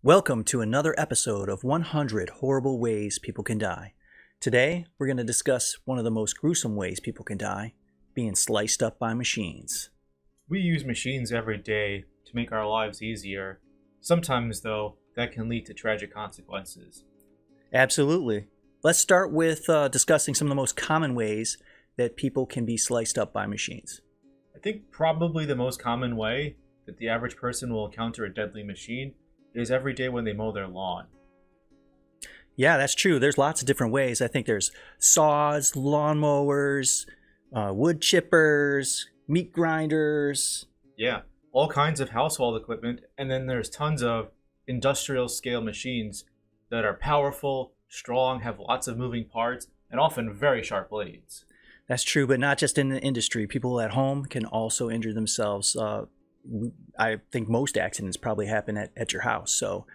Welcome to another episode of 100 Horrible Ways People Can Die. Today, we're going to discuss one of the most gruesome ways people can die, being sliced up by machines. We use machines every day to make our lives easier. Sometimes, though, that can lead to tragic consequences. Absolutely. Let's start with discussing some of the most common ways that people can be sliced up by machines. I think probably the most common way that the average person will encounter a deadly machine is every day when they mow their lawn. Yeah, that's true. There's lots of different ways. I think there's saws, lawnmowers, wood chippers, meat grinders. Yeah, all kinds of household equipment, and then there's tons of industrial scale machines that are powerful, strong, have lots of moving parts, and often very sharp blades. That's true, but not just in the industry. People at home can also injure themselves. I think most accidents probably happen at your house. So,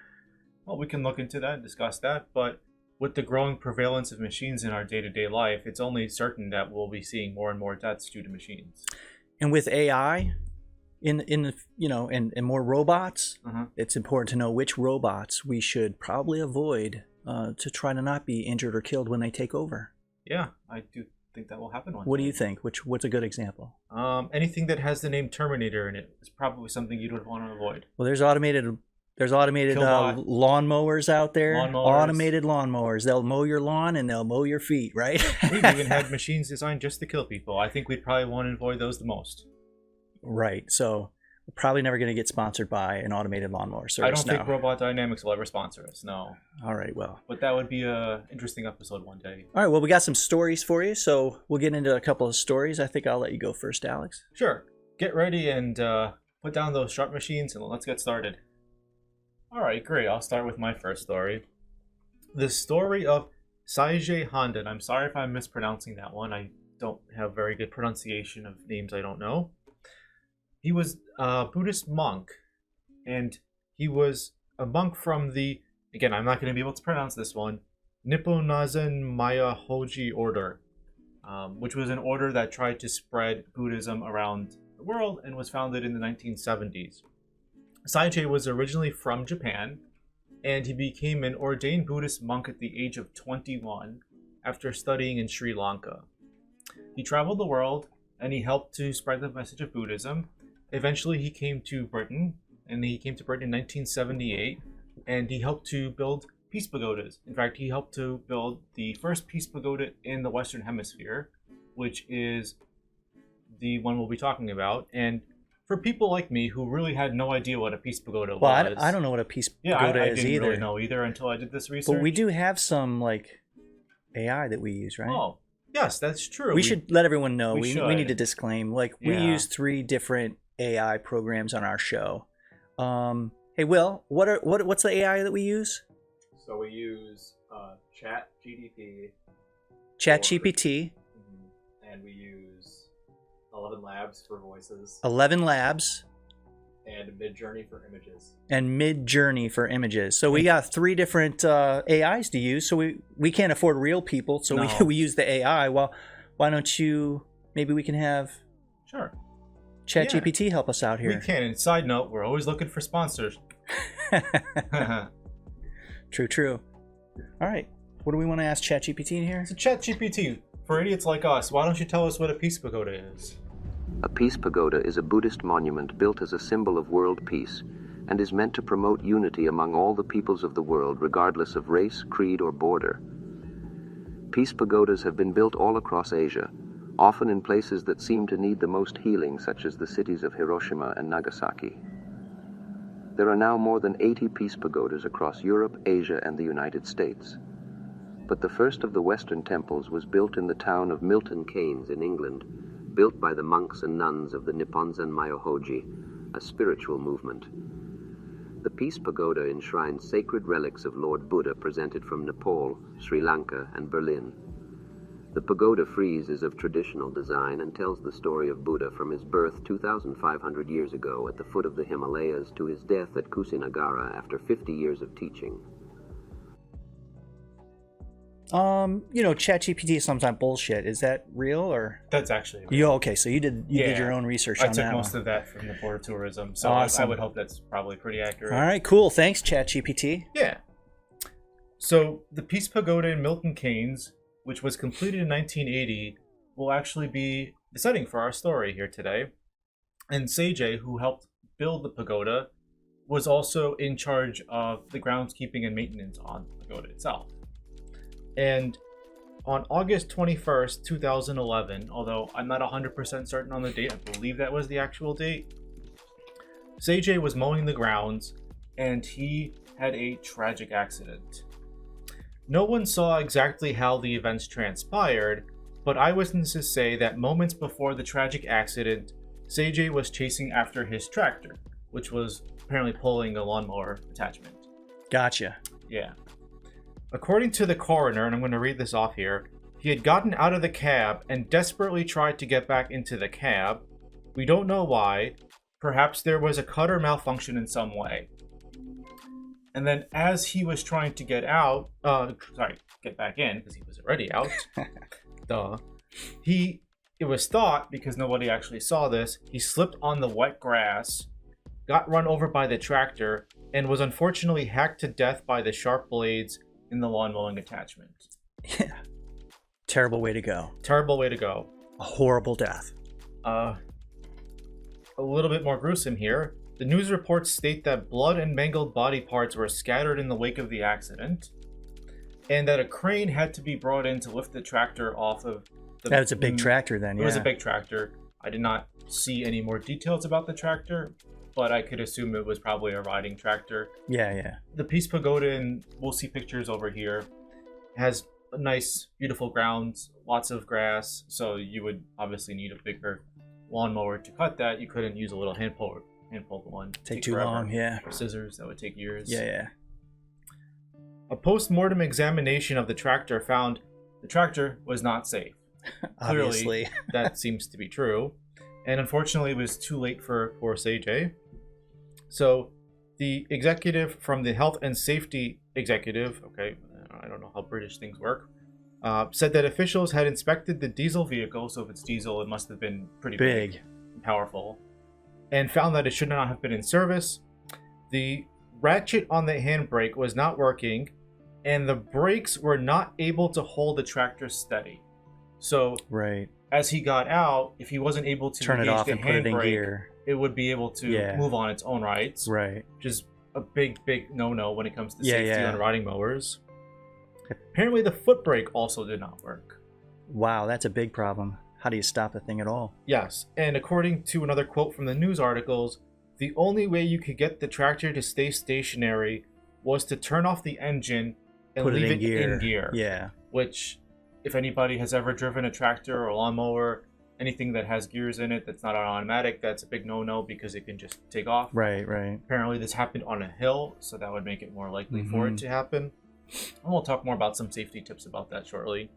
well, we can look into that and discuss that, but with the growing prevalence of machines in our day-to-day life, it's only certain that we'll be seeing more and more deaths due to machines. And with AI, and more robots, it's important to know which robots we should probably avoid to try to not be injured or killed when they take over. Yeah, I do think that will happen one What day. do you think? What's a good example? Anything that has the name Terminator in it is probably something you would want to avoid. Well, there's automated lawnmowers out there. Automated lawnmowers. They'll mow your lawn and they'll mow your feet, right? We've even had machines designed just to kill people. I think we'd probably want to avoid those the most. Right. So we're probably never going to get sponsored by an automated lawnmower service. I don't think Robot Dynamics will ever sponsor us, no. All right, well. But that would be an interesting episode one day. All right, well, we got some stories for you, so we'll get into a couple of stories. I think I'll let you go first, Alex. Sure. Get ready and put down those sharp machines and let's get started. All right, great. I'll start with my first story. The story of Saige Handan. I'm sorry if I'm mispronouncing that one. I don't have very good pronunciation of names I don't know. He was a Buddhist monk, and he was a monk from the, again, I'm not going to be able to pronounce this one, Nipponzazen Maya Hoji order, which was an order that tried to spread Buddhism around the world and was founded in the 1970s. Saige was originally from Japan, and he became an ordained Buddhist monk at the age of 21 after studying in Sri Lanka. He traveled the world, and he helped to spread the message of Buddhism. Eventually, he came to Britain, and he came to Britain in 1978, and he helped to build peace pagodas. In fact, he helped to build the first peace pagoda in the Western Hemisphere, which is the one we'll be talking about. And for people like me who really had no idea what a peace pagoda was... Well, I don't know what a peace pagoda is either. I didn't really know either until I did this research. But we do have some, AI that we use, right? Oh, yes, that's true. We should let everyone know. We need to disclaim. We use 3 different AI programs on our show. Hey, Will, what's the AI that we use? So we use ChatGPT. ChatGPT. And we use 11 Labs for voices. 11 Labs. And Midjourney for images. And Midjourney for images. So we got 3 different AIs to use. So we can't afford real people, so we use the AI. Well, why don't you? Maybe we can have. Sure. ChatGPT help us out here. We can. And side note, we're always looking for sponsors. True. All right. What do we want to ask ChatGPT in here? So ChatGPT, for idiots like us, why don't you tell us what a peace pagoda is? A peace pagoda is a Buddhist monument built as a symbol of world peace and is meant to promote unity among all the peoples of the world regardless of race, creed, or border. Peace pagodas have been built all across Asia, often in places that seem to need the most healing, such as the cities of Hiroshima and Nagasaki. There are now more than 80 peace pagodas across Europe, Asia, and the United States. But the first of the Western temples was built in the town of Milton Keynes in England, built by the monks and nuns of the Nipponzazen Maya Hoji, a spiritual movement. The Peace Pagoda enshrines sacred relics of Lord Buddha presented from Nepal, Sri Lanka, and Berlin. The pagoda frieze is of traditional design and tells the story of Buddha from his birth 2,500 years ago at the foot of the Himalayas to his death at Kusinagara after 50 years of teaching. ChatGPT is sometimes bullshit. Is that real or? That's actually You okay? So you did your own research on I took that most one. of that from the Board of Tourism, so Awesome. I would hope that's probably pretty accurate. All right, cool. Thanks, ChatGPT. Yeah. So the Peace Pagoda in Milton Keynes, which was completed in 1980, will actually be the setting for our story here today. And Seijay, who helped build the pagoda, was also in charge of the groundskeeping and maintenance on the pagoda itself. And on August 21st, 2011, although I'm not 100% certain on the date, I believe that was the actual date, Seijay was mowing the grounds and he had a tragic accident. No one saw exactly how the events transpired, but eyewitnesses say that moments before the tragic accident, Seijay was chasing after his tractor, which was apparently pulling a lawnmower attachment. Gotcha. Yeah. According to the coroner, and I'm going to read this off here, he had gotten out of the cab and desperately tried to get back into the cab. We don't know why. Perhaps there was a cutter malfunction in some way. And then as he was trying to get back in, because he was already out, it was thought, because nobody actually saw this, he slipped on the wet grass, got run over by the tractor, and was unfortunately hacked to death by the sharp blades in the lawn mowing attachment. Yeah. Terrible way to go. Terrible way to go. A horrible death. A little bit more gruesome here. The news reports state that blood and mangled body parts were scattered in the wake of the accident, and that a crane had to be brought in to lift the tractor off of the... That was a big tractor then, yeah. It was a big tractor. I did not see any more details about the tractor, but I could assume it was probably a riding tractor. Yeah. The Peace Pagoda, and we'll see pictures over here, has a nice, beautiful grounds, lots of grass, so you would obviously need a bigger lawnmower to cut that. You couldn't use a little hand-pulled one. Take too forever. long, yeah. Or scissors, that would take years. Yeah. A post-mortem examination of the tractor found the tractor was not safe. Obviously. Clearly, that seems to be true. And unfortunately, it was too late for poor Seijay. So, the executive from the Health and Safety Executive, okay, I don't know how British things work, said that officials had inspected the diesel vehicle, so if it's diesel, it must have been pretty big and powerful, and found that it should not have been in service. The ratchet on the handbrake was not working, and the brakes were not able to hold the tractor steady. So, right. As he got out, if he wasn't able to turn it off and put it in handbrake, gear, it would be able to move on its own rights. Right. Which is a big no-no when it comes to safety on riding mowers. Apparently, the foot brake also did not work. Wow, that's a big problem. How do you stop the thing at all? Yes, and according to another quote from the news articles, the only way you could get the tractor to stay stationary was to turn off the engine and leave it in gear. Yeah. Which, if anybody has ever driven a tractor or a lawnmower, anything that has gears in it that's not automatic, that's a big no-no because it can just take off. Right. Apparently this happened on a hill, so that would make it more likely for it to happen. And we'll talk more about some safety tips about that shortly.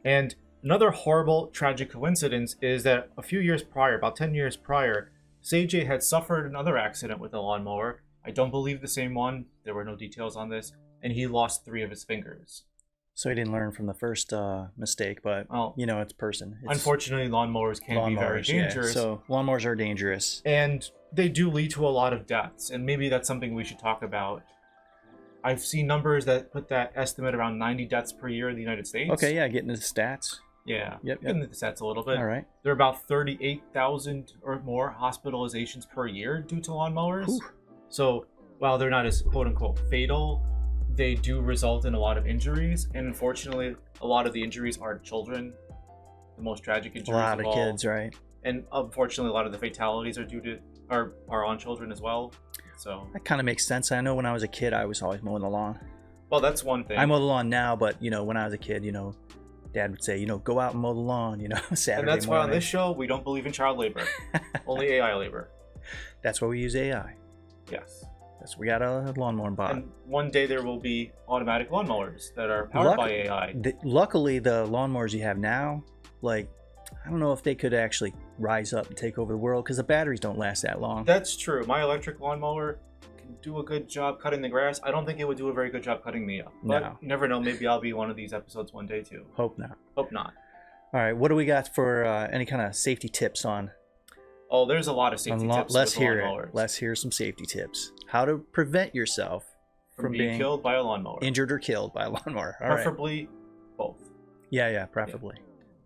And another horrible, tragic coincidence is that a few years prior, about 10 years prior, Seijay had suffered another accident with a lawnmower. I don't believe the same one. There were no details on this. And he lost 3 of his fingers. So he didn't learn from the first mistake, but it's person. Unfortunately, lawnmowers can be very dangerous. Yeah. So lawnmowers are dangerous. And they do lead to a lot of deaths. And maybe that's something we should talk about. I've seen numbers that put that estimate around 90 deaths per year in the United States. Okay, yeah, getting into the stats. Yeah, Yep. Getting into the stats a little bit. All right. There are about 38,000 or more hospitalizations per year due to lawnmowers. Whew. So while they're not as quote-unquote fatal, they do result in a lot of injuries. And unfortunately, a lot of the injuries are children. The most tragic injuries A lot of of all. kids, right? And unfortunately, a lot of the fatalities are on children as well. So that kind of makes sense. I know when I was a kid, I was always mowing the lawn. Well, that's one thing. I mow the lawn now, but when I was a kid, Dad would say, go out and mow the lawn, Saturday And that's morning. why on this show, we don't believe in child labor. Only AI labor. That's why we use AI. Yes. We got a lawnmower bot. And one day there will be automatic lawnmowers that are powered by AI. Luckily, the lawnmowers you have now, I don't know if they could actually rise up and take over the world because the batteries don't last that long. That's true. My electric lawnmower can do a good job cutting the grass. I don't think it would do a very good job cutting me up. But No. you never know. Maybe I'll be one of these episodes one day too. Hope not. Hope not. All right, what do we got for any kind of safety tips on? Oh, there's a lot of safety tips. Let's with hear lawnmowers. it. Let's hear some safety tips. How to prevent yourself From being killed by a lawnmower. injured or killed by a lawnmower. All right. Preferably both. Yeah, preferably.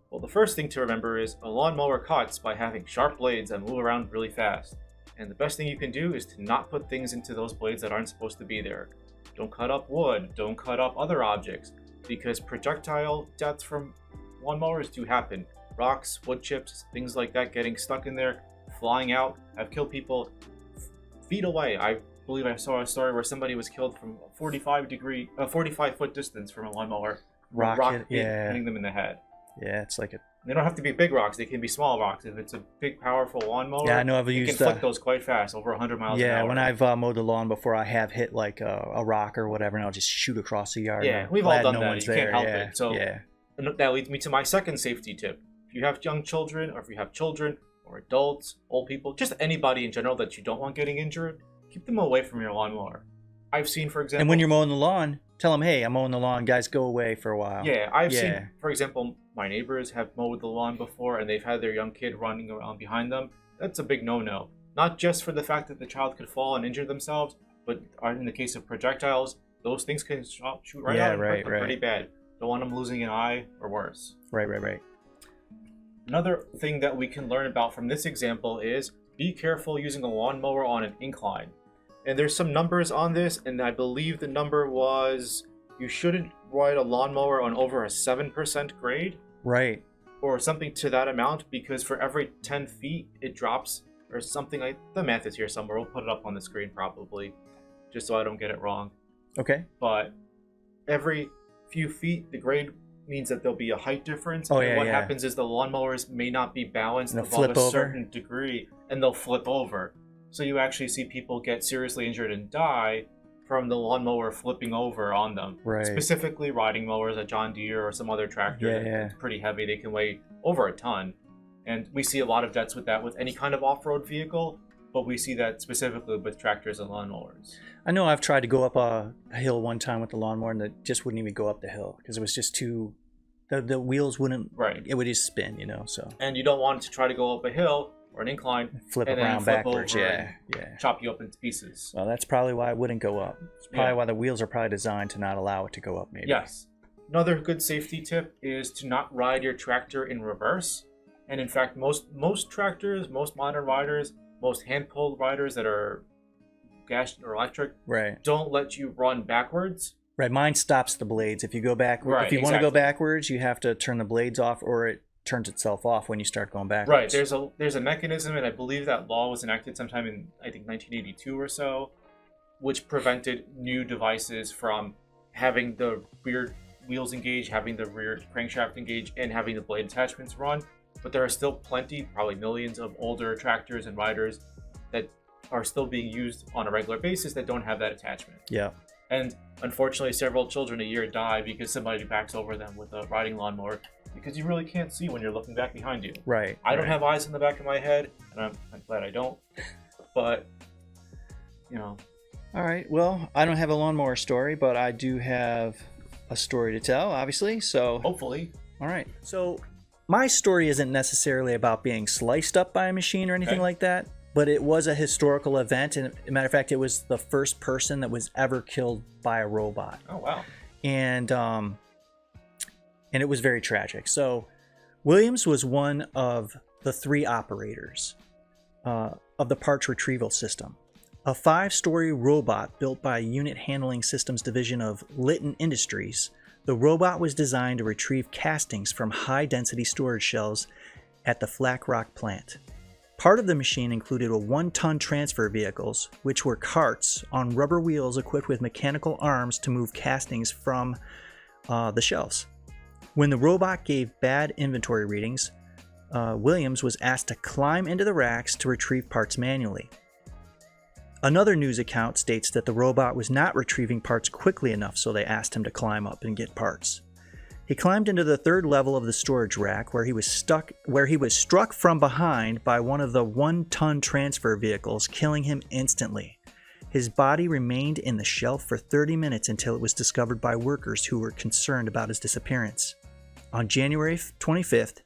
Well, the first thing to remember is a lawnmower cuts by having sharp blades that move around really fast. And the best thing you can do is to not put things into those blades that aren't supposed to be there. Don't cut up wood, don't cut up other objects, because projectile deaths from lawnmowers do happen. Rocks, wood chips, things like that getting stuck in there, flying out, have killed people feet away. I believe I saw a story where somebody was killed from a 45-foot distance from a lawnmower. Rocket, hitting them in the head. Yeah, it's like a... They don't have to be big rocks, they can be small rocks. If it's a big, powerful lawnmower, Yeah, I know I've you used... can flick those quite fast, over 100 miles an hour. Yeah, when I've mowed the lawn before, I have hit like a rock or whatever, and I'll just shoot across the yard. Yeah, we've all done that. You can't help it. So and that leads me to my second safety tip. If you have young children, or if you have children, or adults, old people, just anybody in general that you don't want getting injured, keep them away from your lawnmower. I've seen, for example... And when you're mowing the lawn, tell them, hey, I'm mowing the lawn, guys, go away for a while. Yeah, I've seen, for example, my neighbors have mowed the lawn before, and they've had their young kid running around behind them. That's a big no-no. Not just for the fact that the child could fall and injure themselves, but in the case of projectiles, those things can shoot right out and hurt them pretty bad. Don't want them losing an eye or worse. Right. Another thing that we can learn about from this example is be careful using a lawnmower on an incline. And there's some numbers on this, and I believe the number was you shouldn't ride a lawnmower on over a 7% grade. Right. Or something to that amount, because for every 10 feet it drops, or something like... The math is here somewhere. We'll put it up on the screen probably, just so I don't get it wrong. Okay. But every few feet, the grade means that there'll be a height difference. Oh, and what happens is the lawnmowers may not be balanced above a certain degree, and they'll flip over. So you actually see people get seriously injured and die from the lawnmower flipping over on them. Right. Specifically riding mowers, a John Deere or some other tractor that's pretty heavy. They can weigh over a ton. And we see a lot of deaths with that with any kind of off-road vehicle, but we see that specifically with tractors and lawnmowers. I know I've tried to go up a hill one time with the lawnmower, and it just wouldn't even go up the hill because it was just too... The wheels wouldn't... Right. It would just spin, so... And you don't want to try to go up a hill or an incline, flip around backwards, chop you up into pieces. Well, that's probably why it wouldn't go up. It's probably why the wheels are probably designed to not allow it to go up, maybe. Yes. Another good safety tip is to not ride your tractor in reverse. And in fact, most tractors, most modern riders, most hand-pulled riders that are gas or electric, don't let you run backwards. Right, mine stops the blades. If you go backwards, if you want to go backwards, you have to turn the blades off, or it turns itself off when you start going backwards. Right, there's a mechanism, and I believe that law was enacted sometime in, I think, 1982 or so, which prevented new devices from having the rear wheels engaged, having the rear crankshaft engaged, and having the blade attachments run. But there are still plenty, probably millions of older tractors and riders that are still being used on a regular basis that don't have that attachment. Yeah. And unfortunately, several children a year die because somebody backs over them with a riding lawnmower, because you really can't see when you're looking back behind you. Right. I don't have eyes in the back of my head, and I'm glad I don't. But, All right. Well, I don't have a lawnmower story, but I do have a story to tell, obviously. So hopefully. All right. So my story isn't necessarily about being sliced up by a machine or anything like that, but it was a historical event. And as a matter of fact, it was the first person that was ever killed by a robot. Oh, wow. And it was very tragic. So Williams was one of the 3 operators of the parts retrieval system, a 5-story robot built by Unit Handling Systems Division of Litton Industries. The robot was designed to retrieve castings from high-density storage shelves at the Flat Rock plant. Part of the machine included a 1-ton transfer vehicles, which were carts on rubber wheels equipped with mechanical arms to move castings from the shelves. When the robot gave bad inventory readings, Williams was asked to climb into the racks to retrieve parts manually. Another news account states that the robot was not retrieving parts quickly enough, so they asked him to climb up and get parts. He climbed into the 3rd level of the storage rack, where he was struck from behind by one of the 1-ton transfer vehicles, killing him instantly. His body remained in the shelf for 30 minutes until it was discovered by workers who were concerned about his disappearance. On January 25th,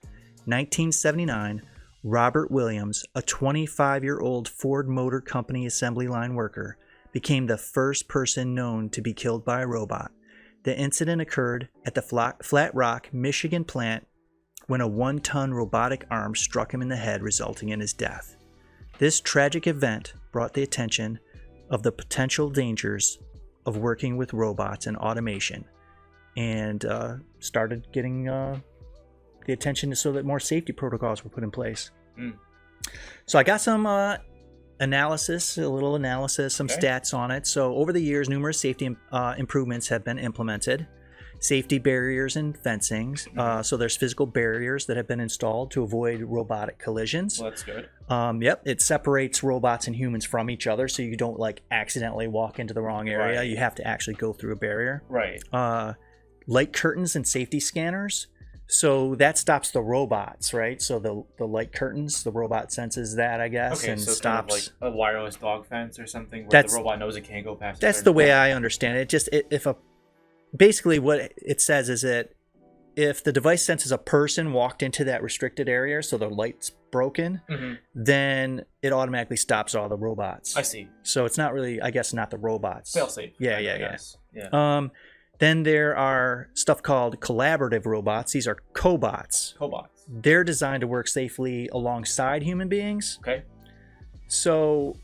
1979, Robert Williams, a 25-year-old Ford Motor Company assembly line worker, became the first person known to be killed by a robot. The incident occurred at the Flat Rock, Michigan plant when a 1-ton robotic arm struck him in the head, resulting in his death. This tragic event brought the attention of the potential dangers of working with robots and automation, and started getting the attention so that more safety protocols were put in place. So I got some a little analysis, some stats on it. So over the years, numerous safety improvements have been implemented. Safety barriers and fencing. So there's physical barriers that have been installed to avoid robotic collisions. Well, that's good. Yep, it separates robots and humans from each other, so you don't like accidentally walk into the wrong area. Right. You have to actually go through a barrier. Right. Light curtains and safety scanners. So that stops the robots, right? So the light curtains, the robot senses that, I guess, Okay, and so stops. kind of like a wireless dog fence or something where the robot knows it can't go past. That's the way I understand it. Basically what it says is that if the device senses a person walked into that restricted area, so the light's broken, then it automatically stops all the robots. I see. So it's not really, I guess, not the robots. Fail safe. Yeah. Yeah. Then there are stuff called collaborative robots. These are cobots. They're designed to work safely alongside human beings. Okay. So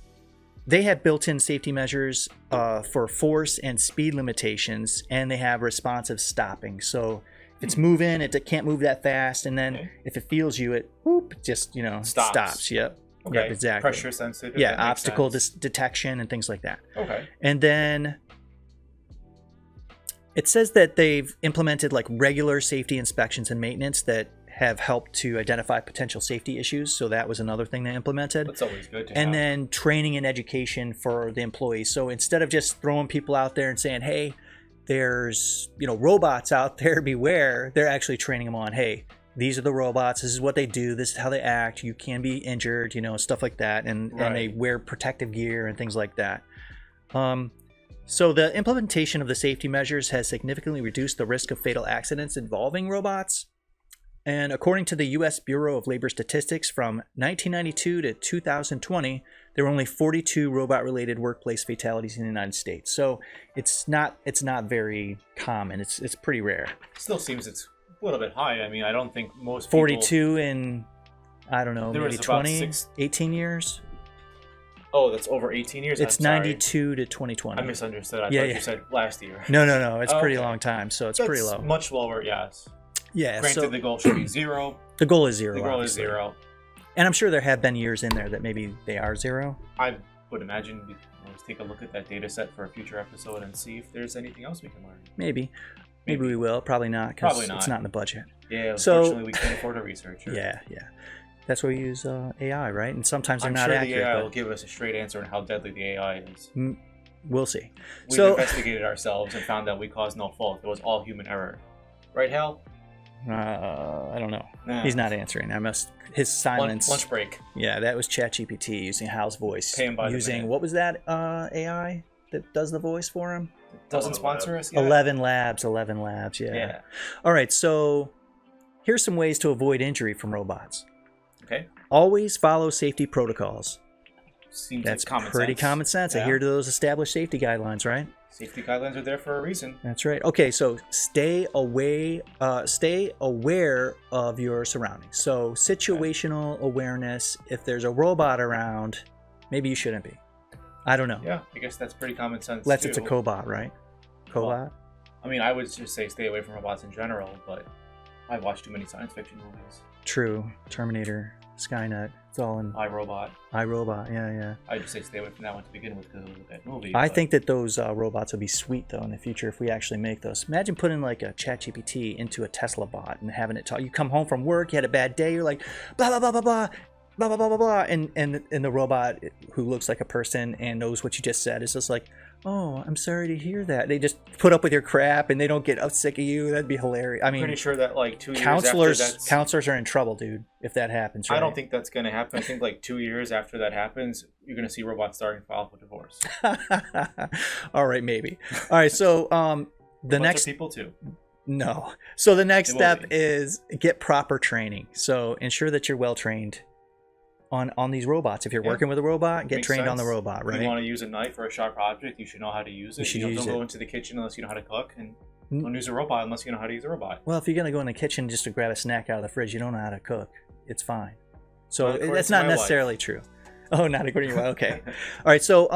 they have built-in safety measures for force and speed limitations, and they have responsive stopping. So if it's moving, it can't move that fast, and then if it feels you, it just stops. Yep. Okay. Yep, exactly. Pressure sensitive. Yeah, obstacle detection and things like that. Okay. And then it says that they've implemented like regular safety inspections and maintenance that have helped to identify potential safety issues. So that was another thing they implemented. That's always good to have. And then training and education for the employees. So instead of just throwing people out there and saying, hey, there's robots out there, beware, they're actually training them on, hey, these are the robots, this is what they do, this is how they act, you can be injured, stuff like that. And they wear protective gear and things like that. So the implementation of the safety measures has significantly reduced the risk of fatal accidents involving robots. And according to the U.S. Bureau of Labor Statistics, from 1992 to 2020, there were only 42 robot-related workplace fatalities in the United States. So it's not very common. It's pretty rare. Still seems it's a little bit high. I mean, I don't think most 42 in, I don't know, maybe 20, 18 years. Oh, that's over 18 years? It's 92 to 2020. I misunderstood. I thought you said last year. No. It's pretty long time, so it's pretty low. Much lower, yes. Yeah. Granted, the goal should be 0. The goal is 0. The goal obviously. is 0. And I'm sure there have been years in there that maybe they are 0. I would imagine let's take a look at that data set for a future episode and see if there's anything else we can learn. Maybe we will. Probably not, because it's not in the budget. Yeah, unfortunately, we can't afford a researcher. Yeah. That's why we use AI, right? And sometimes they're not accurate. accurate. The AI will give us a straight answer on how deadly the AI is. We'll see. We've investigated ourselves and found that we caused no fault. It was all human error. Right, Hal? I don't know. Nah. He's not answering. His silence. Lunch break. Yeah, that was ChatGPT using Hal's voice. Pay him by using, what was that AI that does the voice for him? Doesn't sponsor us yet? 11 Labs, yeah. All right, so here's some ways to avoid injury from robots. Okay. Always follow safety protocols. Seems That's like pretty common sense. Adhere to those established safety guidelines, right? Safety guidelines are there for a reason. That's right. Okay, so stay aware of your surroundings. So situational awareness. If there's a robot around, maybe you shouldn't be. I don't know. Yeah, I guess that's pretty common sense. Unless it's a cobot, right? Cobot? Well, I mean, I would just say stay away from robots in general, but I've watched too many science fiction movies. True. Terminator, Skynet. It's all in iRobot, yeah. I'd just say stay away from that one to begin with because it was a bad movie. I think that those robots would be sweet, though, in the future if we actually make those. Imagine putting like a ChatGPT into a Tesla bot and having it talk. You come home from work, you had a bad day, you're like, blah, blah, blah, blah, blah. Blah blah blah blah blah, and the robot who looks like a person and knows what you just said is just like, oh, I'm sorry to hear that. They just put up with your crap and they don't get sick of you. That'd be hilarious. I mean, Pretty sure that like 2 years counselors after that's... counselors are in trouble, dude, if that happens, right? I don't think that's going to happen. I think like 2 years after that happens, you're going to see robots starting to file for divorce. All right, maybe. All right, so the Robots next are people too. no. So the next They will step be. is get proper training. So ensure that you're well trained on these robots. If you're Yeah. working with a robot, get Makes trained on the sense. robot, If you right? want to use a knife or a sharp object, you should know how to use it. You should Don't use go it. into the kitchen unless you know how to cook, and Mm. don't use a robot unless you know how to use a robot. Well, if you're gonna go in the kitchen just to grab a snack out of the fridge, you don't know how to cook. It's fine. So Not according that's to not my wife. necessarily true. Oh, not according to you. Okay. All right. So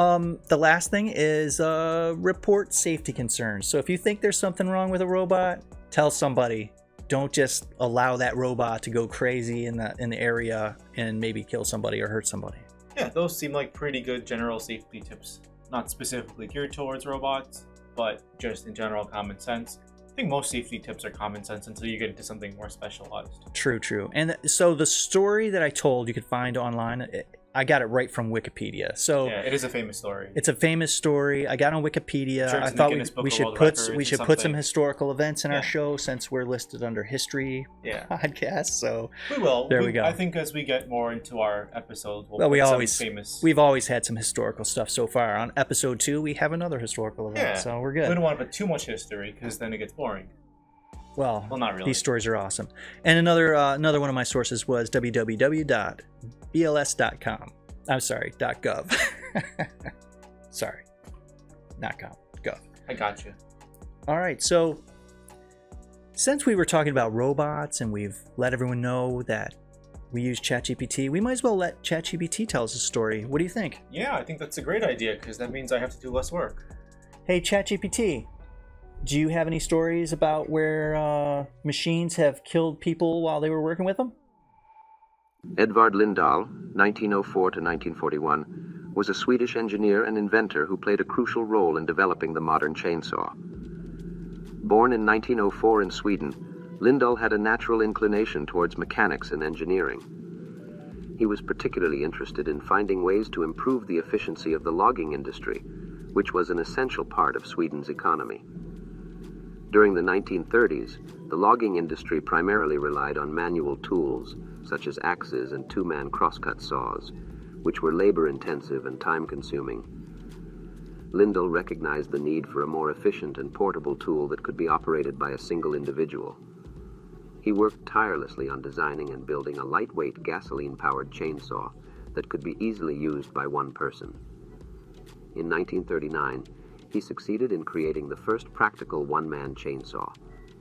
the last thing is report safety concerns. So if you think there's something wrong with a robot, tell somebody. Don't just allow that robot to go crazy in the area and maybe kill somebody or hurt somebody. Yeah, those seem like pretty good general safety tips. Not specifically geared towards robots, but just in general common sense. I think most safety tips are common sense until you get into something more specialized. True, true. And so the story that I told you could find online, I got it right from Wikipedia. So Yeah, it is a famous story. it's a famous story. I got on Wikipedia. Sure, it's I in the thought Guinness Book we of should World put Records we or should put some something. historical events in Yeah. our show since we're listed under history Yeah. podcast. So We will. There we go. I think as we get more into our episodes, Well, we put some always- famous. we've always had some historical stuff so far. On episode 2, we have another historical event. Yeah. So we're We good. don't want to put too much history because then it gets boring. Well, Well, not really. these stories are awesome. And another one of my sources was www.bls.com. I'm sorry, .gov. Sorry, not com. Gov. I got you. All right, so since we were talking about robots and we've let everyone know that we use ChatGPT, we might as well let ChatGPT tell us a story. What do you think? Yeah, I think that's a great idea because that means I have to do less work. Hey, ChatGPT, do you have any stories about where machines have killed people while they were working with them? Edvard Lindahl, 1904 to 1941, was a Swedish engineer and inventor who played a crucial role in developing the modern chainsaw. Born in 1904 in Sweden, Lindahl had a natural inclination towards mechanics and engineering. He was particularly interested in finding ways to improve the efficiency of the logging industry, which was an essential part of Sweden's economy. During the 1930s, the logging industry primarily relied on manual tools, such as axes and two-man crosscut saws, which were labor-intensive and time-consuming. Lindahl recognized the need for a more efficient and portable tool that could be operated by a single individual. He worked tirelessly on designing and building a lightweight gasoline-powered chainsaw that could be easily used by one person. In 1939, he succeeded in creating the first practical one-man chainsaw,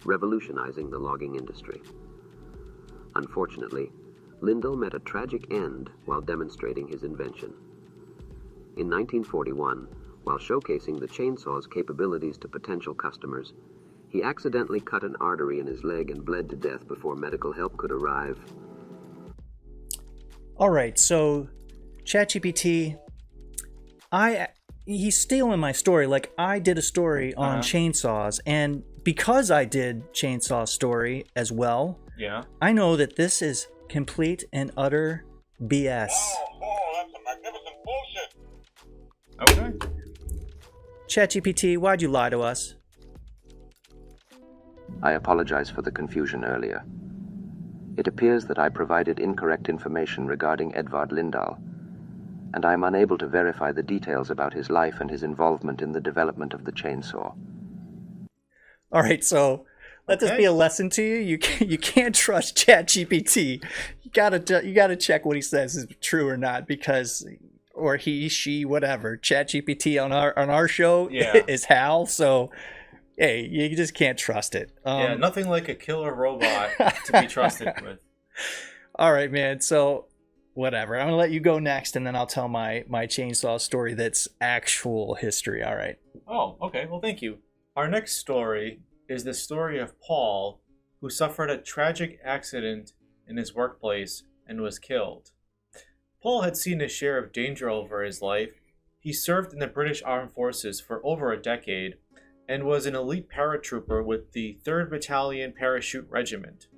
revolutionizing the logging industry. Unfortunately, Lindahl met a tragic end while demonstrating his invention. In 1941, while showcasing the chainsaw's capabilities to potential customers, he accidentally cut an artery in his leg and bled to death before medical help could arrive. All right, so ChatGPT, he's stealing my story. Like, I did a story on chainsaws, and because I did chainsaw story as well, Yeah. I know that this is complete and utter BS. That's a magnificent bullshit. Okay. ChatGPT, why'd you lie to us? I apologize for the confusion earlier. It appears that I provided incorrect information regarding Edvard Lindahl, and I am unable to verify the details about his life and his involvement in the development of the chainsaw. All right, so let this Okay. be a lesson to you. You can't trust ChatGPT. You gotta check what he says is true or not, because, or he, she, whatever. ChatGPT on our show Yeah. is Hal. So hey, you just can't trust it. Yeah, nothing like a killer robot to be trusted with. All right, man. So whatever. I'm gonna let you go next, and then I'll tell my chainsaw story that's actual history. All right. Oh, okay. Well, thank you. Our next story is the story of Paul, who suffered a tragic accident in his workplace and was killed. Paul had seen his share of danger over his life. He served in the British Armed Forces for over a decade and was an elite paratrooper with the 3rd Battalion Parachute Regiment.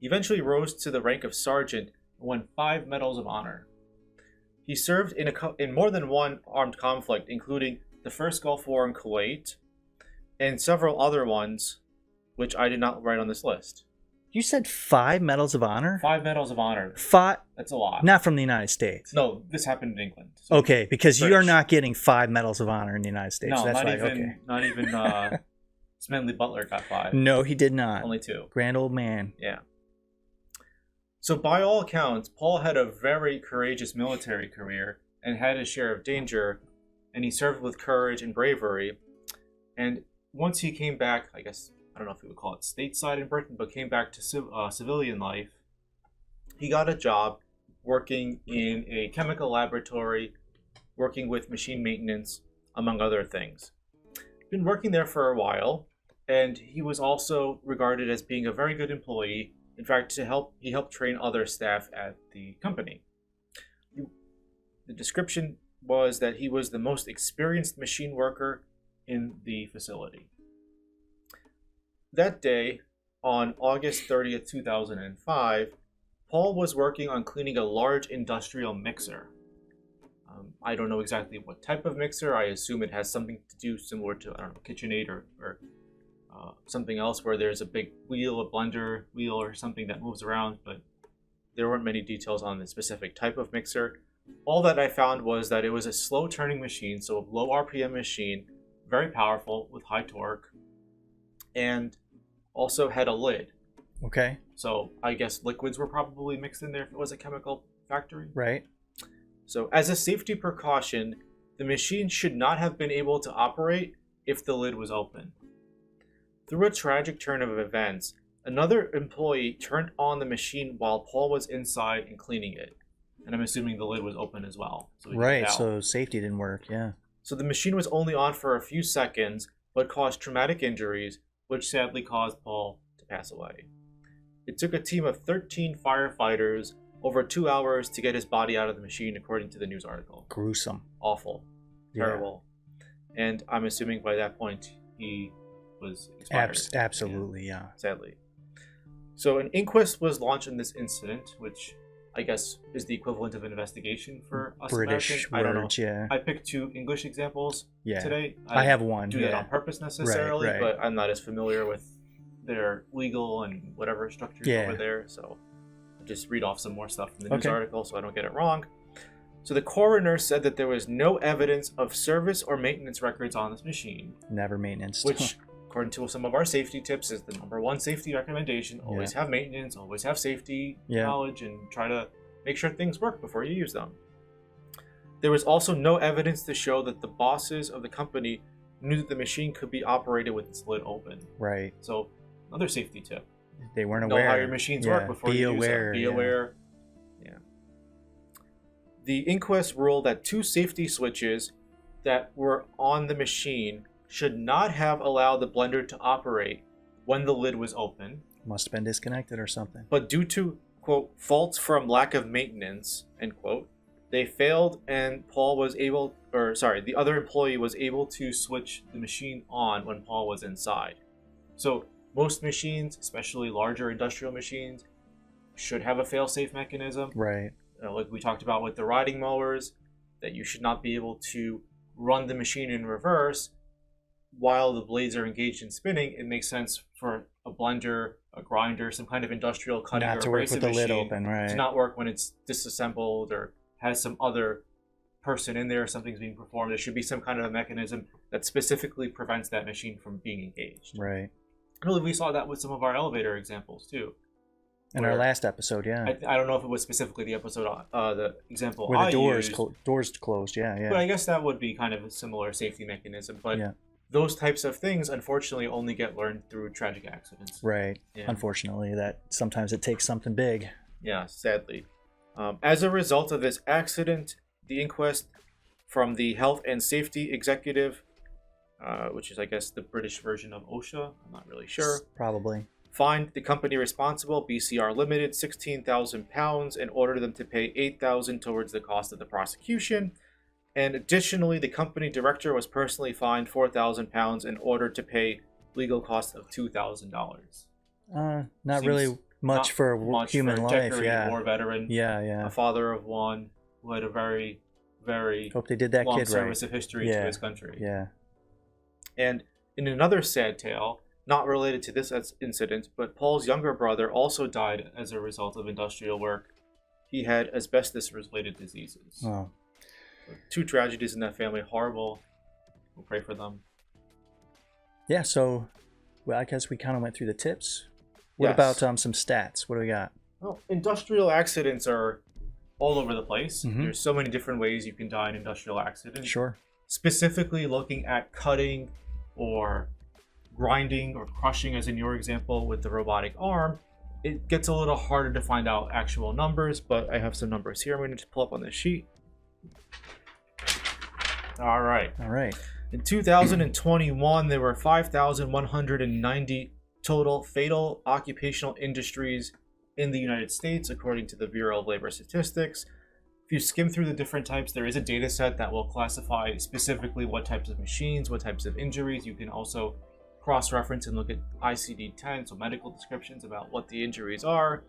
He eventually rose to the rank of sergeant and won 5 Medals of Honor. He served in more than one armed conflict, including the first Gulf War in Kuwait, and several other ones, which I did not write on this list. You said 5 medals of honor? 5 medals of honor. 5? That's a lot. Not from the United States. No, this happened in England. So Okay, because British. you're not getting 5 medals of honor in the United States. No, That's not right. even. Okay. Not even. Smedley Butler got 5. No, he did not. Only 2. Grand old man. Yeah. So by all accounts, Paul had a very courageous military career and had his share of danger, and he served with courage and bravery. And once he came back, I guess, I don't know if we would call it stateside in Britain, but came back to civilian life, he got a job working in a chemical laboratory, working with machine maintenance, among other things. Been working there for a while, and he was also regarded as being a very good employee. In fact, he helped train other staff at the company. The description was that he was the most experienced machine worker in the facility. That day, on August 30th, 2005, Paul was working on cleaning a large industrial mixer. I don't know exactly what type of mixer. I assume it has something to do similar to, I don't know, KitchenAid or something else where there's a big wheel, a blender wheel or something that moves around, but there weren't many details on the specific type of mixer. All that I found was that it was a slow turning machine, so a low RPM machine, very powerful with high torque, and also had a lid. Okay. So I guess liquids were probably mixed in there if it was a chemical factory. Right. So as a safety precaution, the machine should not have been able to operate if the lid was open. Through a tragic turn of events, another employee turned on the machine while Paul was inside and cleaning it. And I'm assuming the lid was open as well. So we Right, could tell. so safety didn't work, yeah. So the machine was only on for a few seconds, but caused traumatic injuries, which sadly caused Paul to pass away. It took a team of 13 firefighters over 2 hours to get his body out of the machine, according to the news article. Gruesome. Awful. Terrible. Yeah. And I'm assuming by that point he was expired. Absolutely, yeah. Sadly. So an inquest was launched in this incident, which I guess is the equivalent of an investigation for us British Americans. I don't know. words, yeah. I picked 2 English examples today. I have one. Do that on purpose necessarily, Right. but I'm not as familiar with their legal and whatever structures over there, so I'll just read off some more stuff from the news article so I don't get it wrong. So the coroner said that there was no evidence of service or maintenance records on this machine. Never maintenance. Which, according to some of our safety tips, is the #1 safety recommendation. Always have maintenance, always have safety knowledge, and try to make sure things work before you use them. There was also no evidence to show that the bosses of the company knew that the machine could be operated with its lid open. Right. So, another safety tip. They weren't aware. Know how your machines work before you use them. Be aware. Yeah. The inquest ruled that 2 safety switches that were on the machine should not have allowed the blender to operate when the lid was open. Must have been disconnected or something. But due to, quote, faults from lack of maintenance, end quote, they failed, and the other employee was able to switch the machine on when Paul was inside. So most machines, especially larger industrial machines, should have a fail-safe mechanism. Right. Like we talked about with the riding mowers, that you should not be able to run the machine in reverse while the blades are engaged in spinning. It makes sense for a blender, a grinder, some kind of industrial cutting not or to work abrasive with the lid machine open, right? to not work when it's disassembled or has some other person in there or something's being performed. There should be some kind of a mechanism that specifically prevents that machine from being engaged. Right. I believe we saw that with some of our elevator examples too. In our last episode, yeah. I don't know if it was specifically the episode, the example where the doors used, doors closed, yeah. But I guess that would be kind of a similar safety mechanism. But those types of things, unfortunately, only get learned through tragic accidents. Right. Yeah. Unfortunately, that sometimes it takes something big. Yeah, sadly. As a result of this accident, the inquest from the Health and Safety Executive, which is, I guess, the British version of OSHA, I'm not really sure. Probably. Fined the company responsible, BCR Limited, £16,000 and ordered them to pay $8,000 towards the cost of the prosecution. And additionally, the company director was personally fined £4,000 and ordered to pay legal costs of $2,000. Not really much for human life. War veteran. Yeah. A father of one who had a very, very Hope they did that long kid service right. of history Yeah. to his country. Yeah. And in another sad tale, not related to this incident, but Paul's younger brother also died as a result of industrial work. He had asbestos-related diseases. Oh. So 2 tragedies in that family, horrible. We'll pray for them. Yeah, so well, I guess we kind of went through the tips. What Yes. about some stats? What do we got? Well, industrial accidents are all over the place. Mhm. There's so many different ways you can die in industrial accidents. Sure. Specifically looking at cutting or grinding or crushing, as in your example with the robotic arm, it gets a little harder to find out actual numbers, but I have some numbers here. I'm going to just pull up on this sheet. All right. All right. In 2021, there were 5,190 total fatal occupational injuries in the United States, according to the Bureau of Labor Statistics. If you skim through the different types, there is a data set that will classify specifically what types of machines, what types of injuries. You can also cross-reference and look at ICD-10, so medical descriptions about what the injuries are.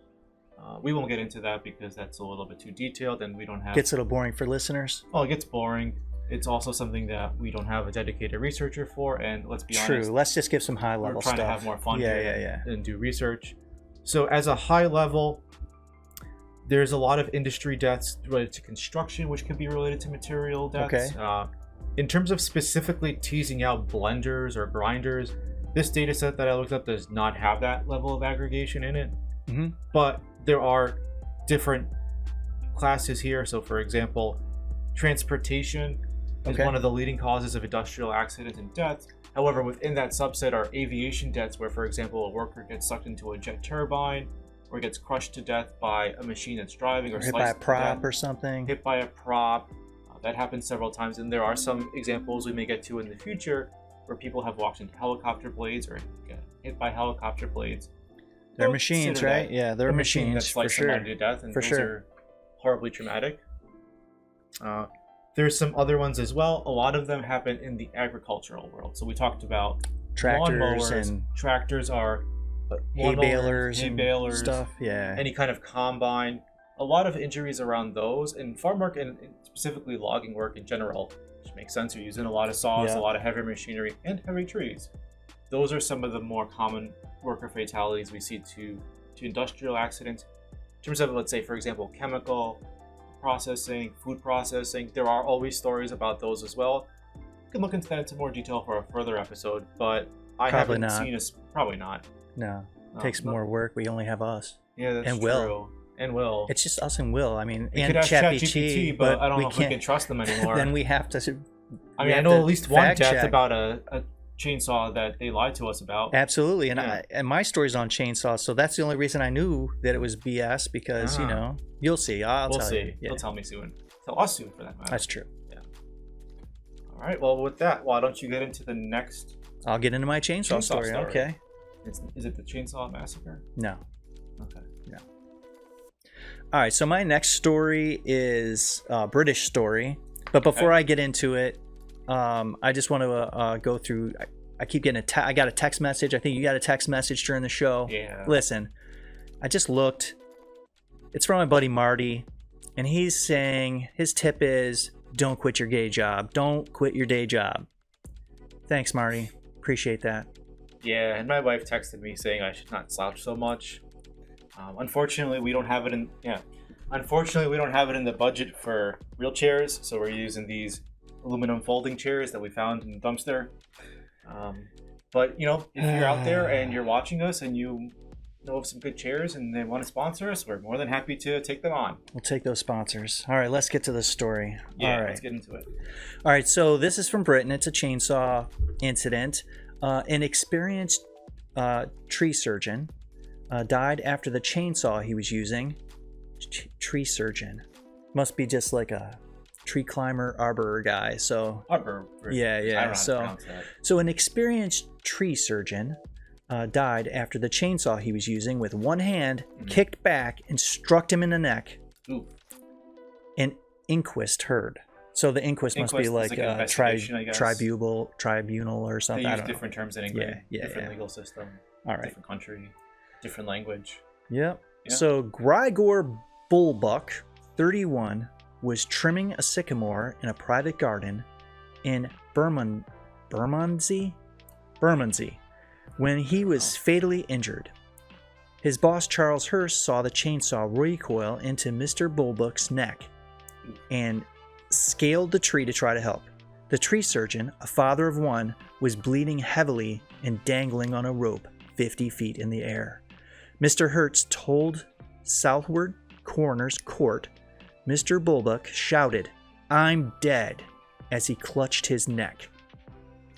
We won't get into that because that's a little bit too detailed and we don't have... Gets a little boring for listeners. Well, it gets boring. It's also something that we don't have a dedicated researcher for, and let's be honest. True. Let's just give some high-level We're stuff. trying to have more fun here Yeah. and do research. So as a high level, there's a lot of industry deaths related to construction, which could be related to material deaths. Okay. In terms of specifically teasing out blenders or grinders, this data set that I looked up does not have that level of aggregation in it. Mm-hmm. But there are different classes here. So for example, transportation is one of the leading causes of industrial accidents and deaths. However, within that subset are aviation deaths, where, for example, a worker gets sucked into a jet turbine or gets crushed to death by a machine that's driving, or hit by a sliced to prop death, or something. hit by a prop. That happens several times, and there are some examples we may get to in the future where people have walked into helicopter blades or get hit by helicopter blades. They're Don't machines, consider right? that Yeah, they're a machine that machines for sliced somebody sure. to death, and For those sure. are horribly traumatic. There's some other ones as well. A lot of them happen in the agricultural world. So we talked about Tractors lawnmowers. and Tractors are hay lawnmowers, balers hay and balers, stuff. Yeah. any kind of combine. A lot of injuries around those, and farm work and specifically logging work in general, which makes sense. You're using a lot of saws, Yeah. a lot of heavy machinery, and heavy trees. Those are some of the more common worker fatalities we see to industrial accidents. In terms of, let's say, for example, chemical processing, food processing, there are always stories about those as well. You can look into that into more detail for a further episode, but I Probably haven't not. seen us. Probably not. No. No, Takes no. more work. We only have us. Yeah, that's And true. Will. And Will. It's just us and Will. I mean, We and could ask ChatGPT, but I don't know if we can't. can trust them anymore. Then we have to. I we mean, I have know to at least one fact death check. about a chainsaw that they lied to us about. Absolutely, and Yeah. and my story's on chainsaws, so that's the only reason I knew that it was BS because Ah. you'll see. I'll We'll tell see. you. Yeah, They'll tell me soon. Tell us soon, for that matter. that's true. All right. Well, with that, why don't you get into the next? I'll get into my chainsaw, Chainsaw story. story. Okay. Is it the Chainsaw Massacre? No. Okay. All right. So my next story is a British story, but before I get into it, I just want to go through. I keep getting I got a text message. I think you got a text message during the show. Yeah. Listen, I just looked. It's from my buddy Marty, and he's saying his tip is don't quit your day job. Don't quit your day job. Thanks, Marty. Appreciate that. Yeah, and my wife texted me saying I should not slouch so much. Unfortunately, we don't have it in. Yeah. Unfortunately, we don't have it in the budget for wheelchairs, so we're using these aluminum folding chairs that we found in the dumpster. But if you're out there and you're watching us and you know of some good chairs and they want to sponsor us, we're more than happy to take them on. We'll take those sponsors. All right, let's get to the story. Yeah, All right. let's get into it. All right, so this is from Britain. It's a chainsaw incident. An experienced tree surgeon died after the chainsaw he was using. Tree surgeon must be just like a tree climber, arborer guy. So Arbor. yeah. I don't know how to So pronounce that. so an experienced tree surgeon died after the chainsaw he was using with one hand kicked back and struck him in the neck. Ooh. An inquest heard. So the inquest must be Inquest is like like an a investigation, I guess. tribunal or They something. I use don't know. different terms in England, Yeah, different yeah. legal system, All right. different country, different language. Yep. Yeah. So Grigor Bullbuck, 31, was trimming a sycamore in a private garden in Bermondsey when he was fatally injured. His boss, Charles Hurst, saw the chainsaw recoil into Mr. Bulbuck's neck and scaled the tree to try to help. The tree surgeon, a father of one, was bleeding heavily and dangling on a rope 50 feet in the air. Mr. Hurst told Southward Coroner's Court, Mr. Bulbuck shouted, "I'm dead," as he clutched his neck.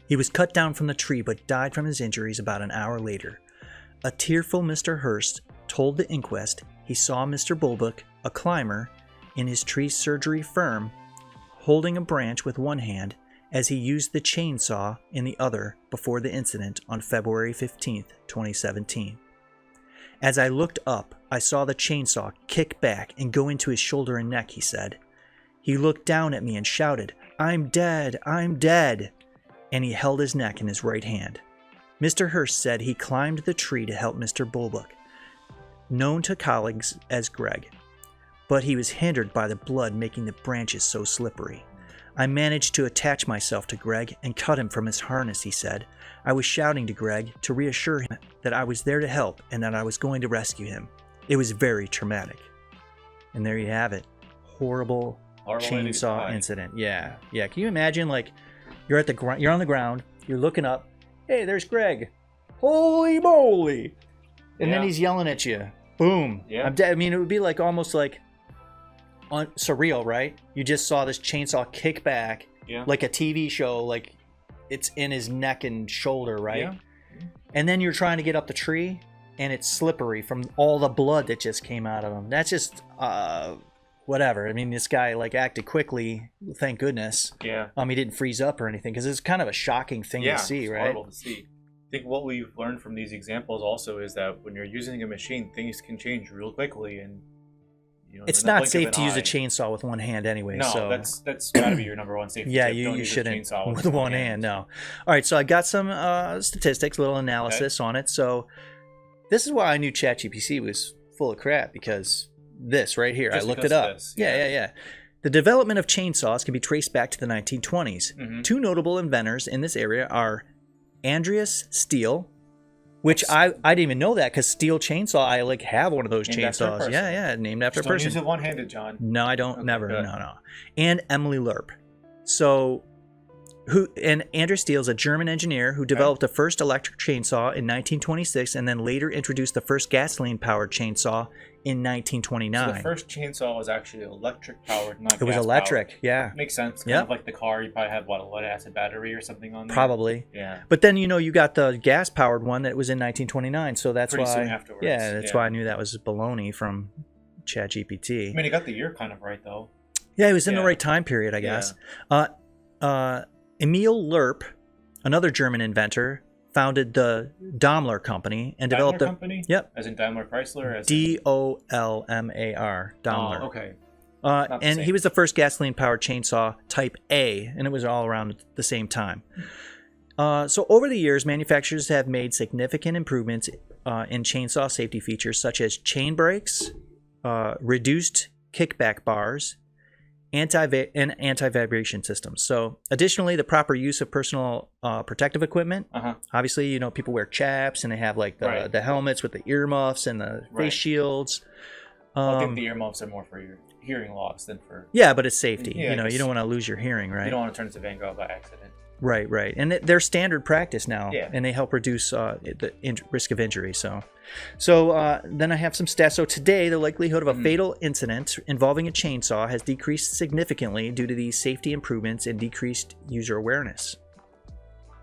He was cut down from the tree but died from his injuries about an hour later. A tearful Mr. Hurst told the inquest he saw Mr. Bulbuck, a climber, in his tree surgery firm, holding a branch with one hand as he used the chainsaw in the other before the incident on February 15, 2017. As I looked up, I saw the chainsaw kick back and go into his shoulder and neck, he said. He looked down at me and shouted, "I'm dead, I'm dead," and he held his neck in his right hand. Mr. Hurst said he climbed the tree to help Mr. Bulbuck, known to colleagues as Greg, but he was hindered by the blood making the branches so slippery. I managed to attach myself to Greg and cut him from his harness, he said. I was shouting to Greg to reassure him that I was there to help and that I was going to rescue him. It was very traumatic. And there you have it. Horrible chainsaw incident. Yeah. Can you imagine, like, you're on the ground, you're looking up, hey, there's Greg. Holy moly. And then he's yelling at you. Boom. Yeah. I'm dead. I mean, it would be like almost like surreal, right? You just saw this chainsaw kick back like a TV show, like it's in his neck and shoulder, right? Yeah. And then you're trying to get up the tree and it's slippery from all the blood that just came out of him. That's just whatever. I mean, this guy like acted quickly, thank goodness. Yeah. He didn't freeze up or anything, because it's kind of a shocking thing to see, it's right? Horrible to see. I think what we've learned from these examples also is that when you're using a machine, things can change real quickly, and it's not safe to use a chainsaw with one hand anyway. No, so that's got to be your number one safety tip. You shouldn't chainsaw with one hand. No. All right, so I got some statistics, a little analysis on it. So this is why I knew ChatGPT was full of crap, because this right here, I looked it up. Yeah. The development of chainsaws can be traced back to the 1920s. Mm-hmm. Two notable inventors in this area are Andreas Steele, which I didn't even know that, because Steel Chainsaw, I like have one of those chainsaws. Yeah, named after a person. Don't use it one-handed, John. No, I don't. Okay, never. Good. No. And Emily Lerp. So, Andreas Steele is a German engineer who developed the first electric chainsaw in 1926, and then later introduced the first gasoline-powered chainsaw in 1929. So the first chainsaw was actually electric-powered, not gas-powered. It was electric, yeah. Makes sense. Kind of like the car, you probably have, a lead-acid battery or something on there? Probably. Yeah. But then, you got the gas-powered one that was in 1929, so that's pretty why... soon afterwards. Yeah, that's why I knew that was baloney from ChatGPT. I mean, he got the year kind of right, though. Yeah, he was in the right time period, I guess. Emil Lerp, another German inventor, founded the Daimler Company and developed company? Yep. As in Daimler Chrysler? Dolmar. Daimler. Oh, okay. And he was the first gasoline-powered chainsaw type A, and it was all around the same time. So over the years, manufacturers have made significant improvements in chainsaw safety features, such as chain brakes, reduced kickback bars, anti-vibration systems. So additionally, the proper use of personal protective equipment. Obviously, people wear chaps, and they have like the helmets with the earmuffs and the face shields. I think the earmuffs are more for your hearing loss than for... Yeah, but it's safety. You don't want to lose your hearing, right? You don't want to turn into Van Gogh by accident. Right. And they're standard practice now, and they help reduce the risk of injury. So then I have some stats. So today, the likelihood of a fatal incident involving a chainsaw has decreased significantly due to these safety improvements and decreased user awareness.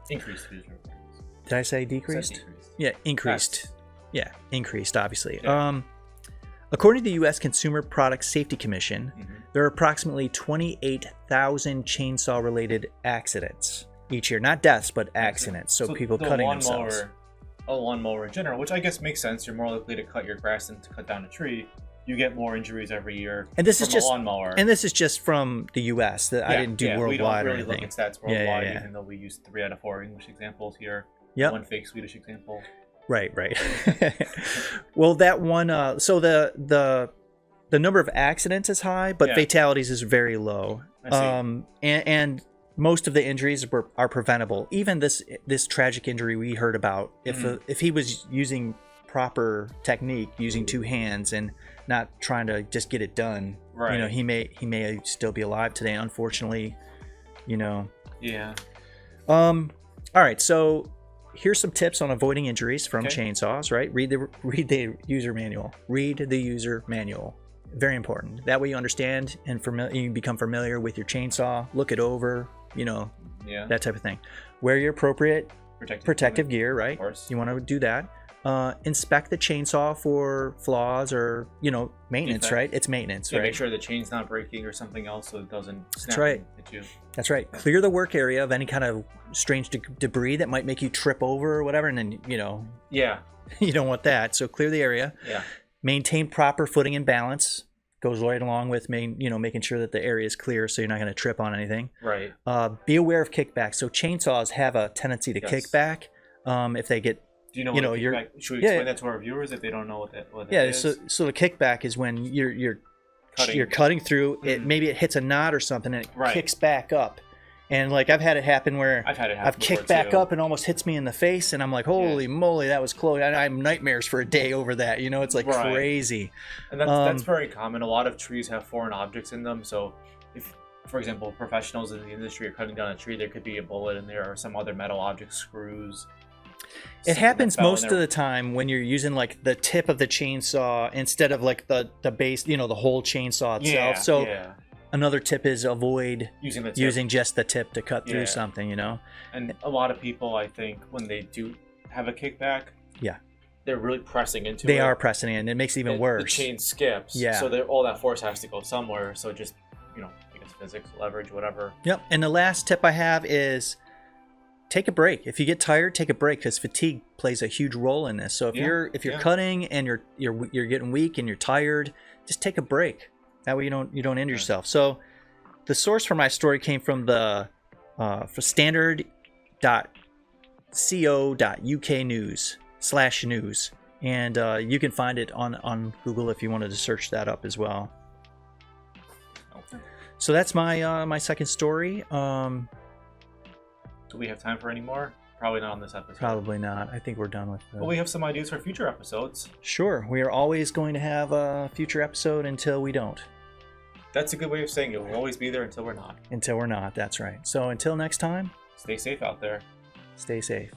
Increased user awareness. Did I say decreased? Yeah, increased. Fast. Yeah, increased, obviously. Yeah. According to the U.S. Consumer Product Safety Commission, there are approximately 28,000 chainsaw-related accidents each year. Not deaths, but accidents. So people cutting themselves. A lawnmower in general, which I guess makes sense. You're more likely to cut your grass than to cut down a tree. You get more injuries every year from a lawnmower. And this is just from the U.S. I didn't do worldwide. We don't really or anything. look at stats worldwide, even though we use 3 out of 4 English examples here. Yep. One fake Swedish example. Right. Well, that one. So the the number of accidents is high, but fatalities is very low. I see. And most of the injuries are preventable. Even this tragic injury we heard about, if he was using proper technique, using two hands and not trying to just get it done, you know, he may still be alive today. Unfortunately, you know. Yeah. All right, so here's some tips on avoiding injuries from chainsaws. Right, read the user manual. Read the user manual. Very important. That way you understand and you become familiar with your chainsaw. Look it over. You know, that type of thing. Wear your appropriate protective gear. Right, of course. You want to do that. Inspect the chainsaw for flaws or, you know, maintenance. Defect. Right, it's maintenance. Yeah, right, make sure the chain's not breaking or something else so it doesn't snap. That's right. At you. That's right. Clear the work area of any kind of strange debris that might make you trip over or whatever, and then, you know, you don't want that. So clear the area. Yeah. Maintain proper footing and balance. Goes right along with making sure that the area is clear so you're not going to trip on anything. Right. Be aware of kickback. So chainsaws have a tendency to kick back if they get. Do you know what kickback? Should we explain that to our viewers if they don't know what that is? So the kickback is when you're cutting through it. Maybe it hits a knot or something and it kicks back up. And like I've had it happen where I've kicked back up and almost hits me in the face, and I'm like, holy moly, that was close. I have nightmares for a day over that. You know, it's like crazy. And that's very common. A lot of trees have foreign objects in them. So if, for example, professionals in the industry are cutting down a tree, there could be a bullet in there or some other metal object, screws. It happens most of the time when you're using like the tip of the chainsaw instead of like the base, you know, the whole chainsaw itself. Another tip is avoid using just the tip to cut through something, you know. And a lot of people, I think, when they do have a kickback, they're really pressing into it. They are pressing in. It makes it even worse. The chain skips. Yeah. So all that force has to go somewhere. So just, you know, I guess physics, leverage, whatever. Yep. And the last tip I have is take a break. If you get tired, take a break, because fatigue plays a huge role in this. So if you're cutting and you're getting weak and you're tired, just take a break. That way you don't injure yourself. So the source for my story came from the for standard.co.uk news/news, and you can find it on Google if you wanted to search that up as well. Okay. So that's my my second story. Do we have time for any more? Probably not on this episode. Probably not. I think we're done with that. But we have some ideas for future episodes. Sure. We are always going to have a future episode until we don't. That's a good way of saying it. We'll always be there until we're not. Until we're not. That's right. So until next time. Stay safe out there. Stay safe.